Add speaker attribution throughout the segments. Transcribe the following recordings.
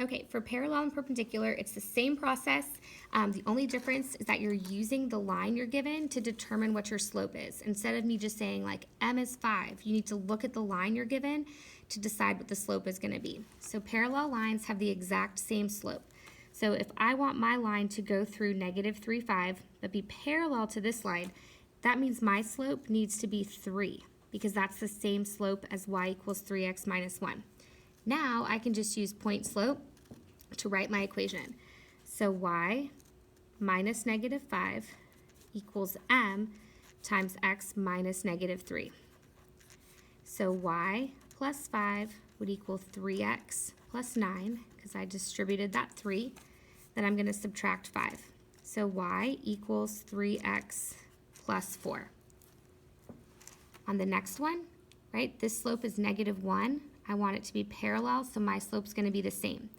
Speaker 1: Okay, for parallel and perpendicular, it's the same process. The only difference is that you're using the line you're given to determine what your slope is. Instead of me just saying like m is 5, you need to look at the line you're given to decide what the slope is going to be. So parallel lines have the exact same slope. So if I want my line to go through negative 3, 5, but be parallel to this line, that means my slope needs to be 3 because that's the same slope as y equals 3x minus 1. Now I can just use point slope to write my equation. So y minus negative 5 equals m times x minus negative 3. So y plus 5 would equal 3x plus 9, because I distributed that 3. Then I'm going to subtract 5. So y equals 3x plus 4. On the next one, right, this slope is negative 1. I want it to be parallel, so my slope's going to be the same.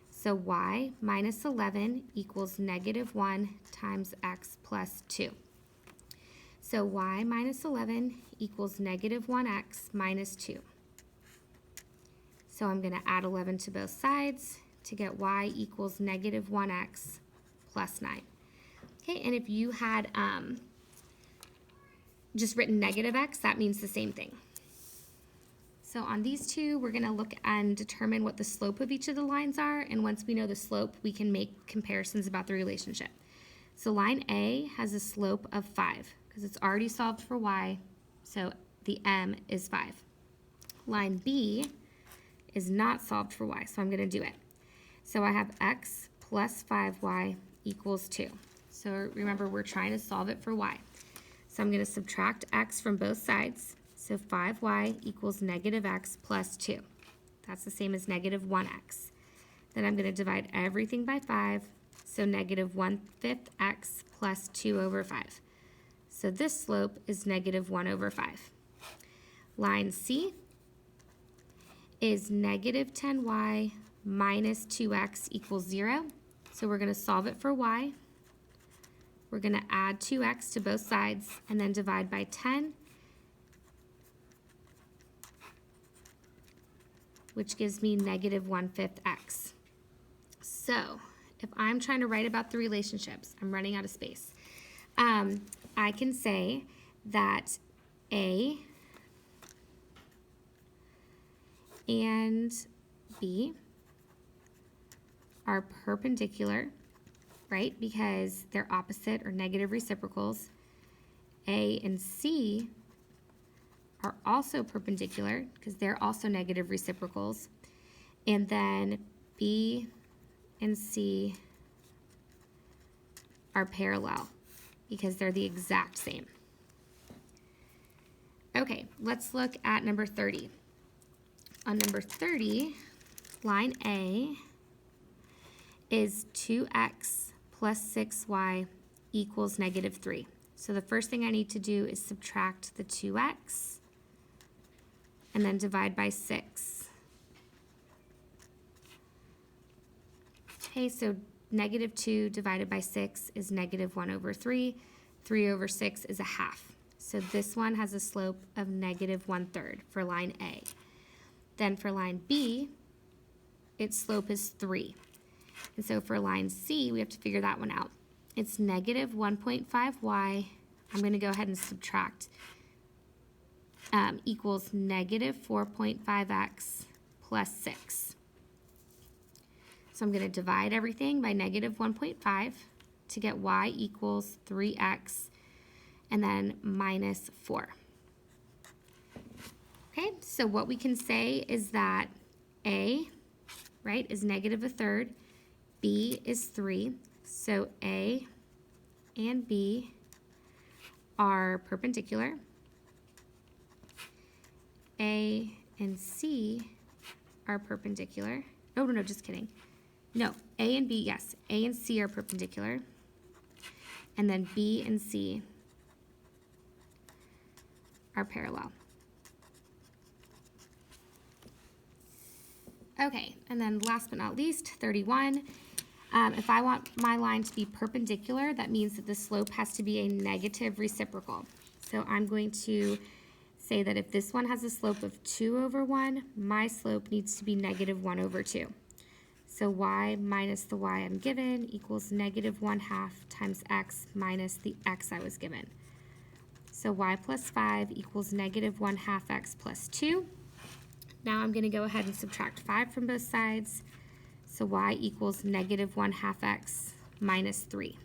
Speaker 1: So y minus 11 equals negative 1 times x plus 2. So y minus 11 equals negative 1x minus 2. So I'm going to add 11 to both sides to get y equals negative 1x plus 9. Okay, and if you had just written negative x, that means the same thing. So on these two, we're going to look and determine what the slope of each of the lines are, and once we know the slope, we can make comparisons about the relationship. So line A has a slope of 5, because it's already solved for y, so the m is 5. Line B is not solved for y, so I'm going to do it. So I have x plus 5y equals 2. So remember, we're trying to solve it for y. So I'm going to subtract x from both sides. So 5y equals negative x plus 2. That's the same as negative 1x. Then I'm going to divide everything by 5. So negative 1/5 x plus 2 over 5. So this slope is negative 1 over 5. Line C is negative 10y minus 2x equals 0. So we're going to solve it for y. We're going to add 2x to both sides and then divide by 10, which gives me negative 1/5 x. So if I'm trying to write about the relationships, I'm running out of space. I can say that A and B are perpendicular, right? Because they're opposite or negative reciprocals. A and C are also perpendicular because they're also negative reciprocals. And then B and C are parallel because they're the exact same. Okay, let's look at number 30. On number 30, line A is 2x plus 6y equals negative 3. So the first thing I need to do is subtract the 2x and then divide by 6. Okay, so negative 2 divided by 6 is negative 1 over 3. 3 over 6 is a half. So this one has a slope of negative 1/3 for line A. Then for line B, its slope is 3. And so for line C, we have to figure that one out. It's negative 1.5y. I'm going to go ahead and subtract. Equals negative 4.5x plus 6. So I'm going to divide everything by negative 1.5 to get y equals 3x and then minus 4. Okay, so what we can say is that A, right, is negative 1/3, B is 3, so A and B are perpendicular. A and C are perpendicular. Oh, no, just kidding. No, A and B, yes, A and C are perpendicular. And then B and C are parallel. Okay, and then last but not least, 31. If I want my line to be perpendicular, that means that the slope has to be a negative reciprocal. So I'm going to say that if this one has a slope of 2 over 1, my slope needs to be negative 1 over 2. So y minus the y I'm given equals negative 1/2 times x minus the x I was given. So y plus 5 equals negative 1/2 x plus 2. Now I'm going to go ahead and subtract 5 from both sides. So y equals negative 1/2 x minus 3.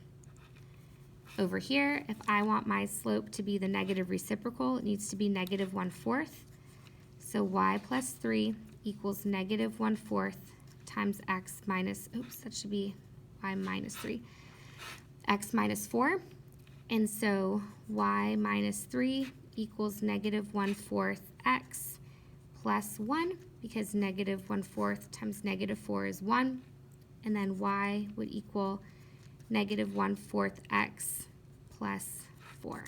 Speaker 1: Over here, if I want my slope to be the negative reciprocal, it needs to be negative 1/4. So y plus 3 equals negative 1/4 times x minus, that should be y minus 3, x minus 4. And so y minus 3 equals negative 1/4 x plus 1, because negative 1/4 times negative 4 is 1. And then y would equal negative 1/4 x plus 4.